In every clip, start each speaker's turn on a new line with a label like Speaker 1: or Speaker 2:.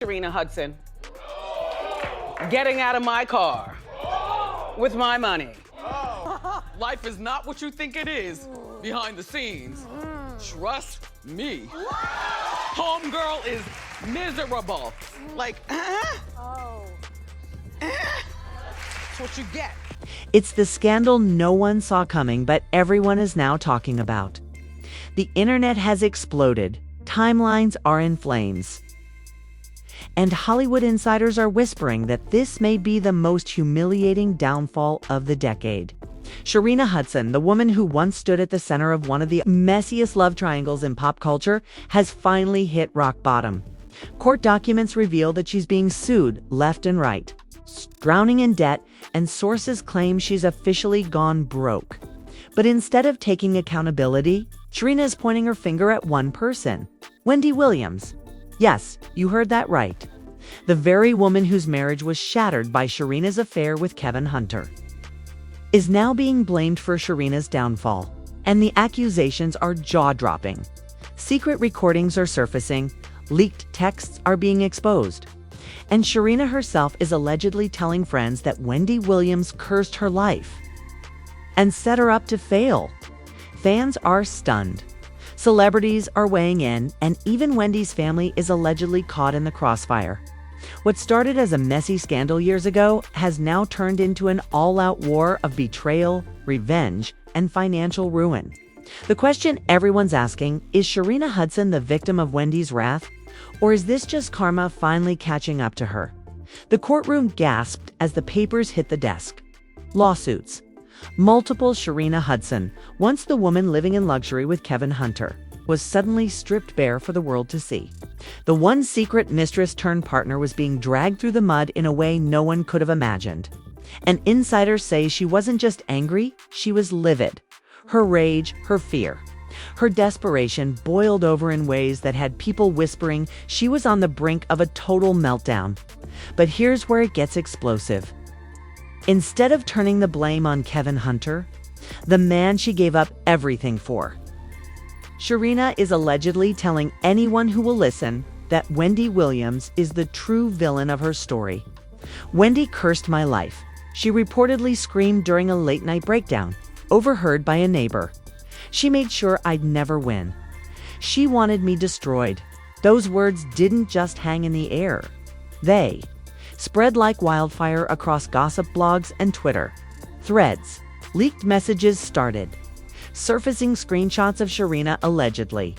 Speaker 1: Sharina Hudson getting out of my car with my money. Life is not what you think it is behind the scenes. Trust me. Homegirl is miserable. That's what you get.
Speaker 2: It's the scandal no one saw coming, but everyone is now talking about. The internet has exploded. Timelines are in flames. And Hollywood insiders are whispering that this may be the most humiliating downfall of the decade. Sharina Hudson, the woman who once stood at the center of one of the messiest love triangles in pop culture, has finally hit rock bottom. Court documents reveal that she's being sued left and right, drowning in debt, and sources claim she's officially gone broke. But instead of taking accountability, Sharina is pointing her finger at one person, Wendy Williams. Yes, you heard that right. The very woman whose marriage was shattered by Sharina's affair with Kevin Hunter is now being blamed for Sharina's downfall, and the accusations are jaw-dropping. Secret recordings are surfacing, leaked texts are being exposed, and Sharina herself is allegedly telling friends that Wendy Williams cursed her life and set her up to fail. Fans are stunned. Celebrities are weighing in, and even Wendy's family is allegedly caught in the crossfire. What started as a messy scandal years ago has now turned into an all-out war of betrayal, revenge, and financial ruin. The question everyone's asking, is Sharina Hudson the victim of Wendy's wrath? Or is this just karma finally catching up to her? The courtroom gasped as the papers hit the desk. Lawsuits. Multiple Sharina Hudson, once the woman living in luxury with Kevin Hunter, was suddenly stripped bare for the world to see. The one secret mistress turned partner was being dragged through the mud in a way no one could have imagined. And insiders say she wasn't just angry, she was livid. Her rage, her fear, her desperation boiled over in ways that had people whispering she was on the brink of a total meltdown. But here's where it gets explosive. Instead of turning the blame on Kevin Hunter, the man she gave up everything for, Sharina is allegedly telling anyone who will listen that Wendy Williams is the true villain of her story. Wendy cursed my life, she reportedly screamed during a late-night breakdown, overheard by a neighbor. She made sure I'd never win. She wanted me destroyed. Those words didn't just hang in the air. They spread like wildfire across gossip blogs and Twitter. Threads. Leaked messages started, surfacing screenshots of Sharina allegedly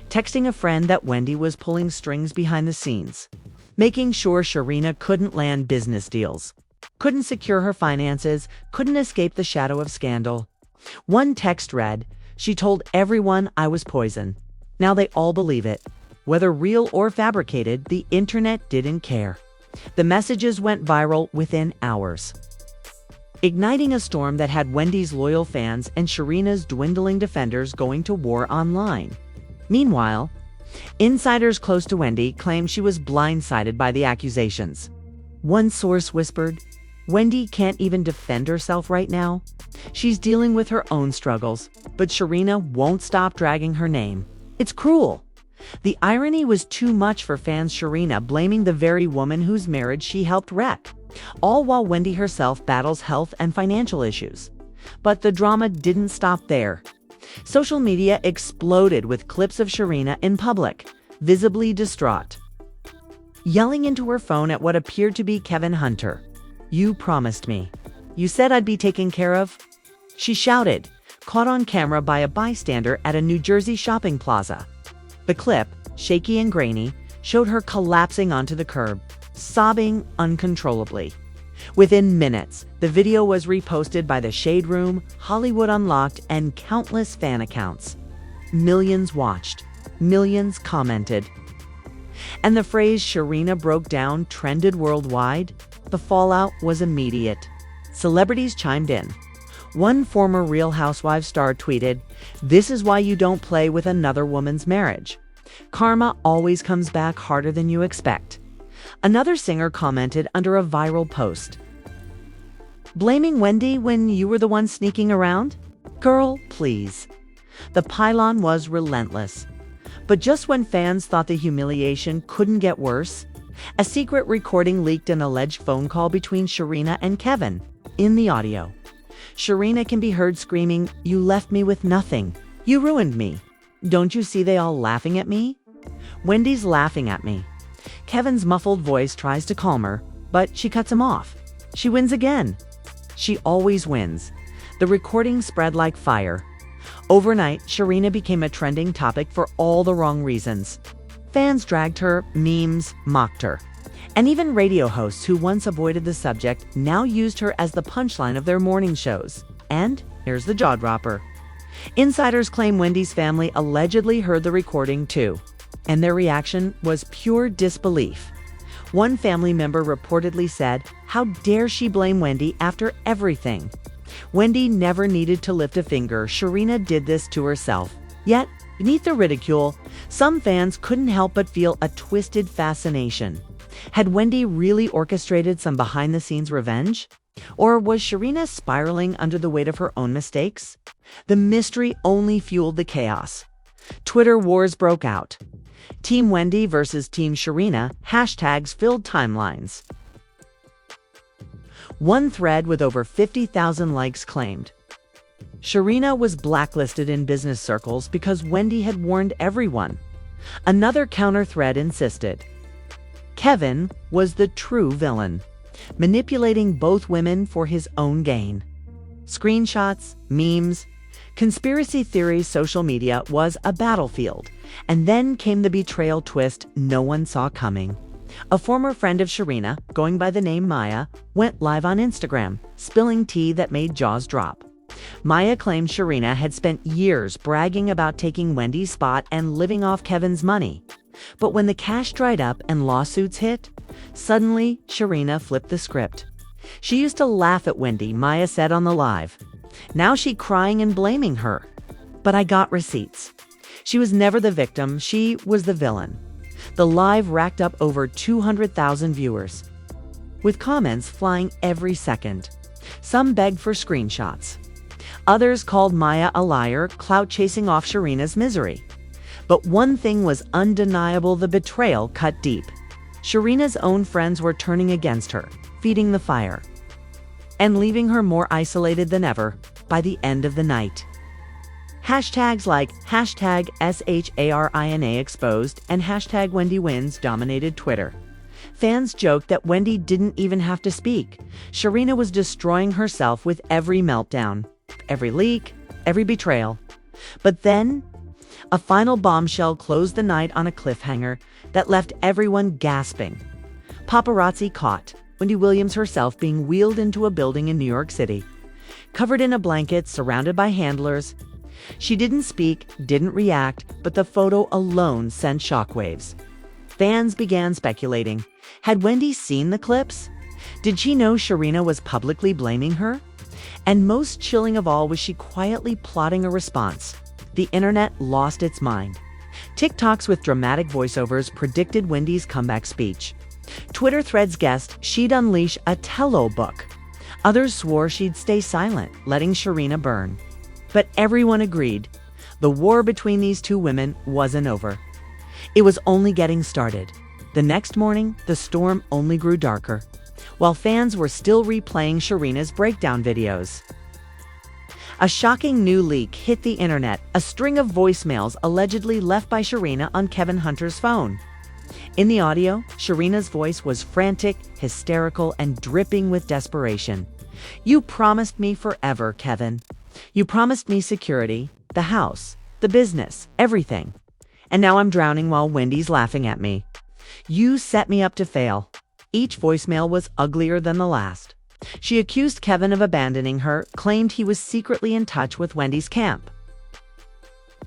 Speaker 2: texting a friend that Wendy was pulling strings behind the scenes, making sure Sharina couldn't land business deals, couldn't secure her finances, couldn't escape the shadow of scandal. One text read, "She told everyone I was poison." Now they all believe it. Whether real or fabricated, the internet didn't care. The messages went viral within hours, igniting a storm that had Wendy's loyal fans and Sharina's dwindling defenders going to war online. Meanwhile, insiders close to Wendy claim she was blindsided by the accusations. One source whispered, "Wendy can't even defend herself right now. She's dealing with her own struggles, but Sharina won't stop dragging her name. It's cruel." The irony was too much for fans. Sharina blaming the very woman whose marriage she helped wreck, all while Wendy herself battles health and financial issues. But the drama didn't stop there. Social media exploded with clips of Sharina in public, visibly distraught, yelling into her phone at what appeared to be Kevin Hunter. "You promised me. You said I'd be taken care of," she shouted, caught on camera by a bystander at a New Jersey shopping plaza. The clip, shaky and grainy, showed her collapsing onto the curb, sobbing uncontrollably. Within minutes, the video was reposted by The Shade Room, Hollywood Unlocked, and countless fan accounts. Millions watched, millions commented. And the phrase "Sharina broke down" trended worldwide. The fallout was immediate. Celebrities chimed in. One former Real Housewives star tweeted, "This is why you don't play with another woman's marriage. Karma always comes back harder than you expect." Another singer commented under a viral post, "Blaming Wendy when you were the one sneaking around? Girl, please." The pylon was relentless. But just when fans thought the humiliation couldn't get worse, A secret recording leaked an alleged phone call between Sharina and Kevin. In the audio, Sharina can be heard screaming, "You left me with nothing. You ruined me. Don't you see they all laughing at me? Wendy's laughing at me." Kevin's muffled voice tries to calm her, but she cuts him off. She wins again. She always wins. The recording spread like fire. Overnight, Sharina became a trending topic for all the wrong reasons. Fans dragged her, memes mocked her. And even radio hosts who once avoided the subject now used her as the punchline of their morning shows. And here's the jaw-dropper. Insiders claim Wendy's family allegedly heard the recording too, and their reaction was pure disbelief. One family member reportedly said, "How dare she blame Wendy after everything? Wendy never needed to lift a finger. Sharina did this to herself." Yet, beneath the ridicule, some fans couldn't help but feel a twisted fascination. Had Wendy really orchestrated some behind-the-scenes revenge? Or was Sharina spiraling under the weight of her own mistakes? The mystery only fueled the chaos. Twitter wars broke out. Team Wendy versus Team Sharina hashtags filled timelines. One thread with over 50,000 likes claimed, "Sharina was blacklisted in business circles because Wendy had warned everyone." Another counter thread insisted, "Kevin was the true villain, manipulating both women for his own gain." Screenshots, memes, conspiracy theories, social media was a battlefield. And then came the betrayal twist no one saw coming. A former friend of Sharina, going by the name Maya, went live on Instagram, spilling tea that made jaws drop. Maya claimed Sharina had spent years bragging about taking Wendy's spot and living off Kevin's money. But when the cash dried up and lawsuits hit, suddenly Sharina flipped the script. She used to laugh at Wendy, Maya said on the live. Now she crying and blaming her. "But I got receipts. She was never the victim, she was the villain." The live racked up over 200,000 viewers, with comments flying every second. Some begged for screenshots. Others called Maya a liar, clout chasing off Sharina's misery. But one thing was undeniable: the betrayal cut deep. Sharina's own friends were turning against her, feeding the fire, and leaving her more isolated than ever by the end of the night. Hashtags like hashtag #SHARINA exposed and hashtag Wendy wins dominated Twitter. Fans joked that Wendy didn't even have to speak. Sharina was destroying herself with every meltdown, every leak, every betrayal. But then, a final bombshell closed the night on a cliffhanger that left everyone gasping. Paparazzi caught Wendy Williams herself being wheeled into a building in New York City, covered in a blanket, surrounded by handlers. She didn't speak, didn't react, but the photo alone sent shockwaves. Fans began speculating. Had Wendy seen the clips? Did she know Sharina was publicly blaming her? And most chilling of all, was she quietly plotting a response? The internet lost its mind. TikToks with dramatic voiceovers predicted Wendy's comeback speech. Twitter threads guessed she'd unleash a tell-all book. Others swore she'd stay silent, letting Sharina burn. But everyone agreed. The war between these two women wasn't over. It was only getting started. The next morning, the storm only grew darker, while fans were still replaying Sharina's breakdown videos. A shocking new leak hit the internet, a string of voicemails allegedly left by Sharina on Kevin Hunter's phone. In the audio, Sharina's voice was frantic, hysterical, and dripping with desperation. "You promised me forever, Kevin. You promised me security, the house, the business, everything. And now I'm drowning while Wendy's laughing at me. You set me up to fail." Each voicemail was uglier than the last. She accused Kevin of abandoning her, claimed he was secretly in touch with Wendy's camp,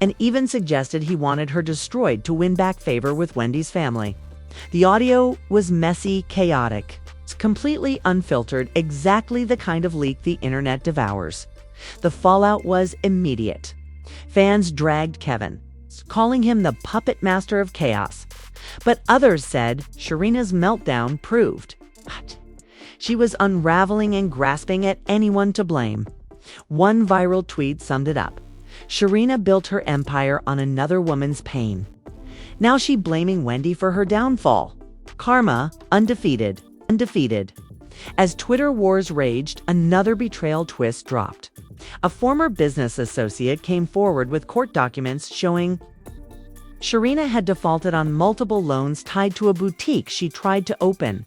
Speaker 2: and even suggested he wanted her destroyed to win back favor with Wendy's family. The audio was messy, chaotic, completely unfiltered, exactly the kind of leak the internet devours. The fallout was immediate. Fans dragged Kevin, calling him the puppet master of chaos. But others said Sharina's meltdown proved she was unraveling and grasping at anyone to blame. One viral tweet summed it up. Sharina built her empire on another woman's pain. Now she's blaming Wendy for her downfall. Karma, undefeated, undefeated. As Twitter wars raged, another betrayal twist dropped. A former business associate came forward with court documents showing Sharina had defaulted on multiple loans tied to a boutique she tried to open.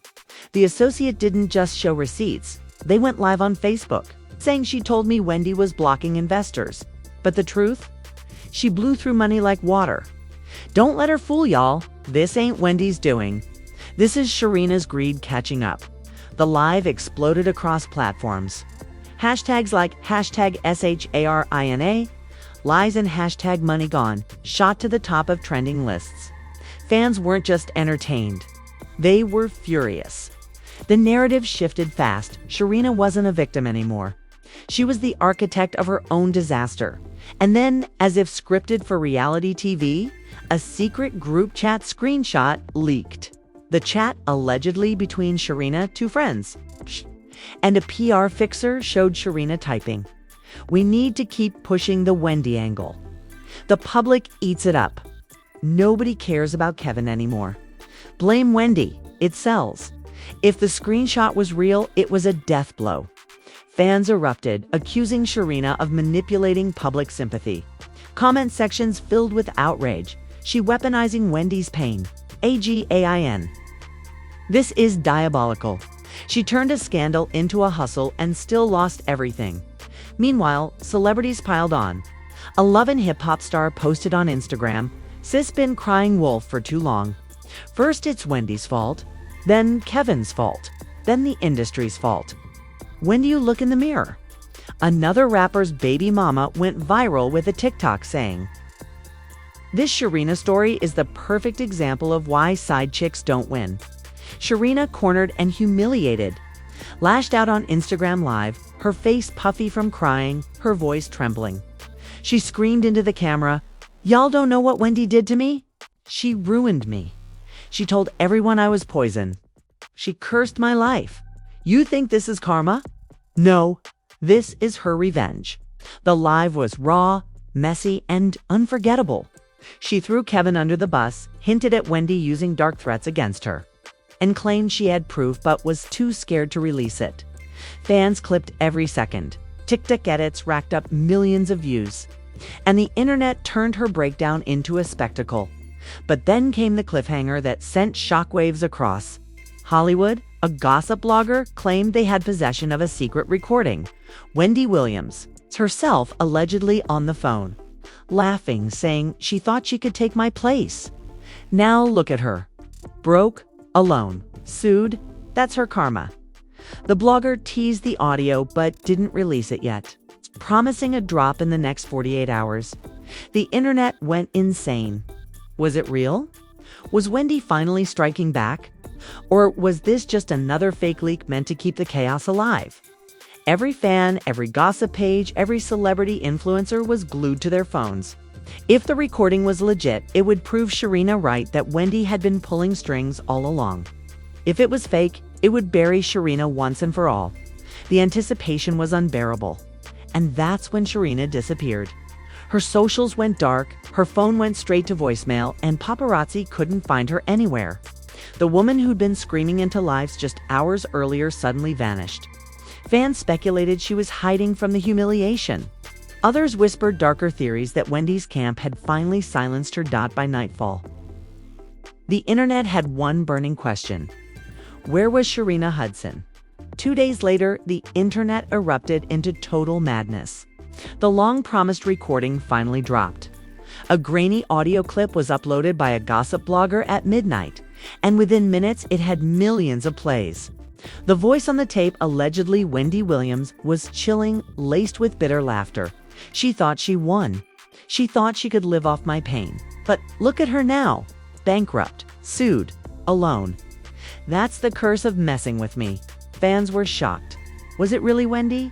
Speaker 2: The associate didn't just show receipts. They went live on Facebook, saying she told me Wendy was blocking investors. But the truth? She blew through money like water. Don't let her fool y'all. This ain't Wendy's doing. This is Sharina's greed catching up. The live exploded across platforms. Hashtags like hashtag SHARINA, lies and hashtag money gone shot to the top of trending lists. Fans weren't just entertained. They were furious. The narrative shifted fast. Sharina wasn't a victim anymore. She was the architect of her own disaster. And then, as if scripted for reality TV, a secret group chat screenshot leaked. The chat, allegedly between Sharina, two friends, and a PR fixer, showed Sharina typing, "We need to keep pushing the Wendy angle." The public eats it up. Nobody cares about Kevin anymore. Blame Wendy. It sells. If the screenshot was real, it was a death blow. Fans erupted, accusing Sharina of manipulating public sympathy. Comment sections filled with outrage. She weaponizing Wendy's pain. AGAIN. This is diabolical. She turned a scandal into a hustle and still lost everything. Meanwhile, celebrities piled on. A Love and Hip Hop star posted on Instagram, "Sis been crying wolf for too long. First it's Wendy's fault, then Kevin's fault, then the industry's fault. When do you look in the mirror?" Another rapper's baby mama went viral with a TikTok saying, "This Sharina story is the perfect example of why side chicks don't win." Sharina cornered and humiliated. Lashed out on Instagram Live, her face puffy from crying, her voice trembling. She screamed into the camera, "Y'all don't know what Wendy did to me? She ruined me. She told everyone I was poison. She cursed my life. You think this is karma? No, this is her revenge." The live was raw, messy, and unforgettable. She threw Kevin under the bus, hinted at Wendy using dark threats against her, and claimed she had proof but was too scared to release it. Fans clipped every second. TikTok edits racked up millions of views. And the internet turned her breakdown into a spectacle. But then came the cliffhanger that sent shockwaves across. Hollywood, a gossip blogger, claimed they had possession of a secret recording. Wendy Williams, herself allegedly on the phone, laughing, saying she thought she could take my place. Now look at her. Broke, alone, sued. That's her karma. The blogger teased the audio but didn't release it yet, promising a drop in the next 48 hours. The internet went insane. Was it real? Was Wendy finally striking back? Or was this just another fake leak meant to keep the chaos alive? Every fan, every gossip page, every celebrity influencer was glued to their phones. If the recording was legit, it would prove Sharina right that Wendy had been pulling strings all along. If it was fake, it would bury Sharina once and for all. The anticipation was unbearable. And that's when Sharina disappeared. Her socials went dark, her phone went straight to voicemail, and paparazzi couldn't find her anywhere. The woman who'd been screaming into lives just hours earlier suddenly vanished. Fans speculated she was hiding from the humiliation. Others whispered darker theories that Wendy's camp had finally silenced her. By nightfall, the internet had one burning question. Where was Sharina Hudson? 2 days later, the internet erupted into total madness. The long-promised recording finally dropped. A grainy audio clip was uploaded by a gossip blogger at midnight, and within minutes it had millions of plays. The voice on the tape, allegedly Wendy Williams, was chilling, laced with bitter laughter. She thought she won. She thought she could live off my pain. But look at her now. Bankrupt, sued, alone. That's the curse of messing with me. Fans were shocked. Was it really Wendy?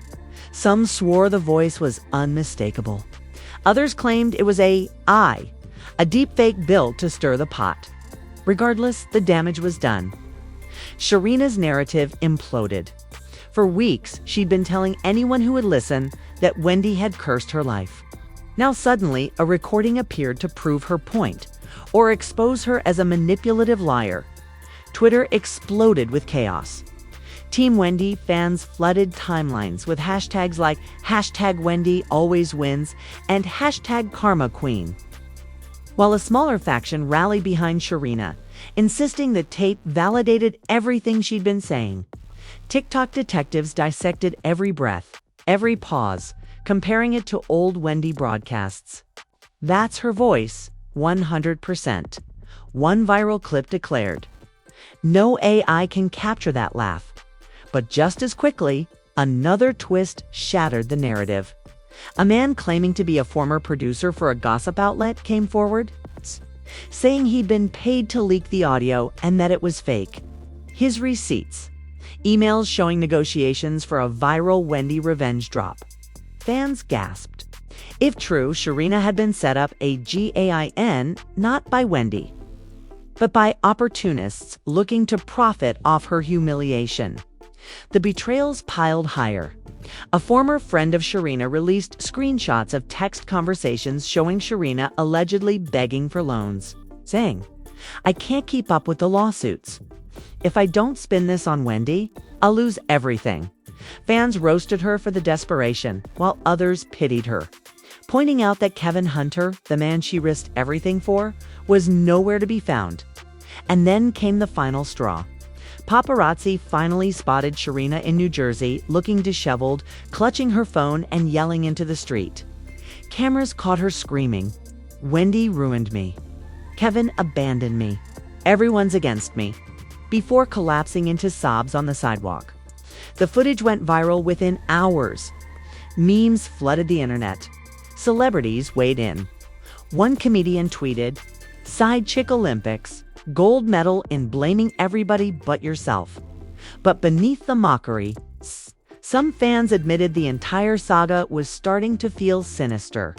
Speaker 2: Some swore the voice was unmistakable. Others claimed it was a deepfake built to stir the pot. Regardless, the damage was done. Sharina's narrative imploded. For weeks, she'd been telling anyone who would listen that Wendy had cursed her life. Now suddenly, a recording appeared to prove her point, or expose her as a manipulative liar. Twitter exploded with chaos. Team Wendy fans flooded timelines with hashtags like #WendyAlwaysWins and #KarmaQueen. While a smaller faction rallied behind Sharina, insisting the tape validated everything she'd been saying. TikTok detectives dissected every breath, every pause, comparing it to old Wendy broadcasts. That's her voice, 100%. One viral clip declared. No AI can capture that laugh. But just as quickly, another twist shattered the narrative. A man claiming to be a former producer for a gossip outlet came forward, saying he'd been paid to leak the audio and that it was fake. His receipts. Emails showing negotiations for a viral Wendy revenge drop. Fans gasped. If true, Sharina had been set up a GAIN not by Wendy, but by opportunists looking to profit off her humiliation. The betrayals piled higher. A former friend of Sharina released screenshots of text conversations showing Sharina allegedly begging for loans, saying, "I can't keep up with the lawsuits. If I don't spin this on Wendy, I'll lose everything." Fans roasted her for the desperation, while others pitied her, pointing out that Kevin Hunter, the man she risked everything for, was nowhere to be found. And then came the final straw. Paparazzi finally spotted Sharina in New Jersey, looking disheveled, clutching her phone and yelling into the street. Cameras caught her screaming, "Wendy ruined me. Kevin abandoned me. Everyone's against me," before collapsing into sobs on the sidewalk. The footage went viral within hours. Memes flooded the internet. Celebrities weighed in. One comedian tweeted, "Side chick Olympics. Gold medal in blaming everybody but yourself." But beneath the mockery, some fans admitted the entire saga was starting to feel sinister.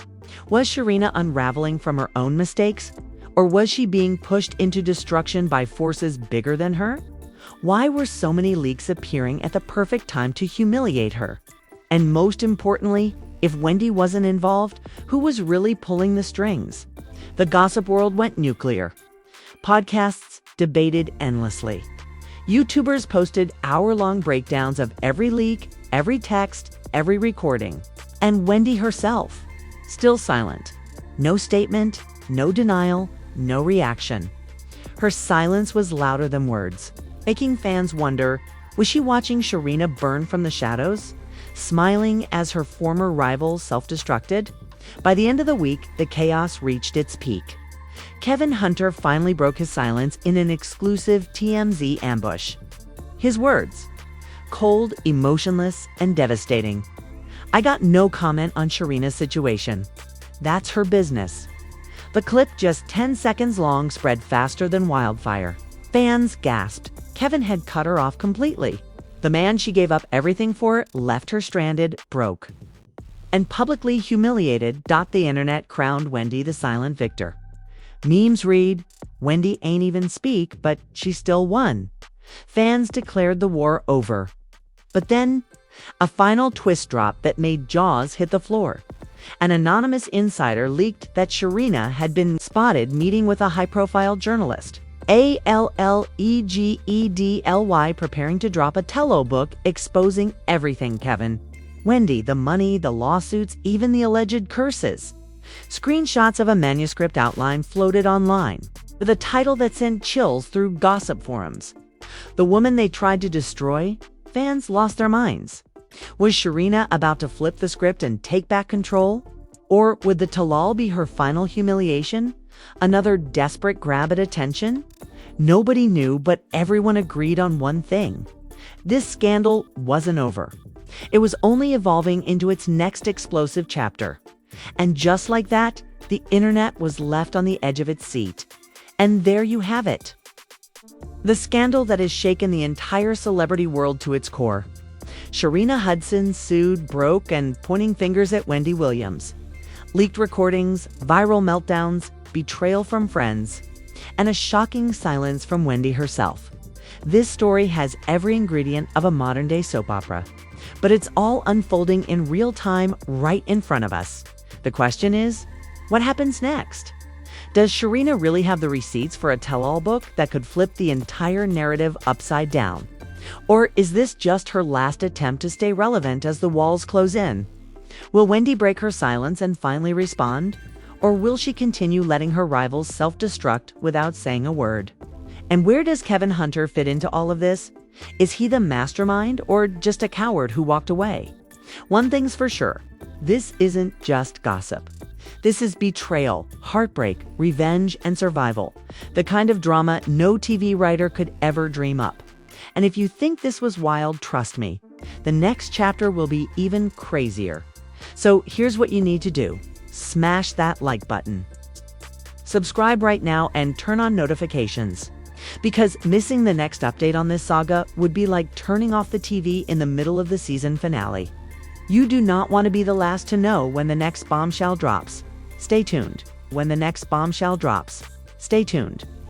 Speaker 2: Was Sharina unraveling from her own mistakes? Or was she being pushed into destruction by forces bigger than her? Why were so many leaks appearing at the perfect time to humiliate her? And most importantly, if Wendy wasn't involved, who was really pulling the strings? The gossip world went nuclear. Podcasts debated endlessly. YouTubers posted hour-long breakdowns of every leak, every text, every recording. And Wendy herself, still silent. No statement, no denial, no reaction. Her silence was louder than words, making fans wonder, was she watching Sharina burn from the shadows, smiling as her former rival self-destructed? By the end of the week, the chaos reached its peak. Kevin Hunter finally broke his silence in an exclusive TMZ ambush. His words, cold, emotionless, and devastating. "I got no comment on Sharina's situation. That's her business." The clip, just 10 seconds long, spread faster than wildfire. Fans gasped. Kevin had cut her off completely. The man she gave up everything for left her stranded, broke. And publicly humiliated, the internet crowned Wendy the silent victor. Memes read, "Wendy ain't even speak, but she still won." Fans declared the war over. But then, a final twist dropped that made jaws hit the floor. An anonymous insider leaked that Sharina had been spotted meeting with a high-profile journalist, Allegedly preparing to drop a tell-all book exposing everything Kevin. Wendy, the money, the lawsuits, even the alleged curses. Screenshots of a manuscript outline floated online, with a title that sent chills through gossip forums. The woman they tried to destroy? Fans lost their minds. Was Sharina about to flip the script and take back control? Or would the tell-all be her final humiliation? Another desperate grab at attention? Nobody knew, but everyone agreed on one thing. This scandal wasn't over. It was only evolving into its next explosive chapter. And just like that, the internet was left on the edge of its seat. And there you have it. The scandal that has shaken the entire celebrity world to its core. Sharina Hudson sued, broke, and pointing fingers at Wendy Williams. Leaked recordings, viral meltdowns, betrayal from friends, and a shocking silence from Wendy herself. This story has every ingredient of a modern-day soap opera. But it's all unfolding in real time right in front of us. The question is, what happens next? Does Sharina really have the receipts for a tell-all book that could flip the entire narrative upside down? Or is this just her last attempt to stay relevant as the walls close in? Will Wendy break her silence and finally respond? Or will she continue letting her rivals self-destruct without saying a word? And where does Kevin Hunter fit into all of this? Is he the mastermind or just a coward who walked away? One thing's for sure, this isn't just gossip. This is betrayal, heartbreak, revenge, and survival. The kind of drama no TV writer could ever dream up. And if you think this was wild, trust me, the next chapter will be even crazier. So here's what you need to do. Smash that like button. Subscribe right now and turn on notifications. Because missing the next update on this saga would be like turning off the TV in the middle of the season finale. You do not want to be the last to know when the next bombshell drops. Stay tuned. When the next bombshell drops, stay tuned.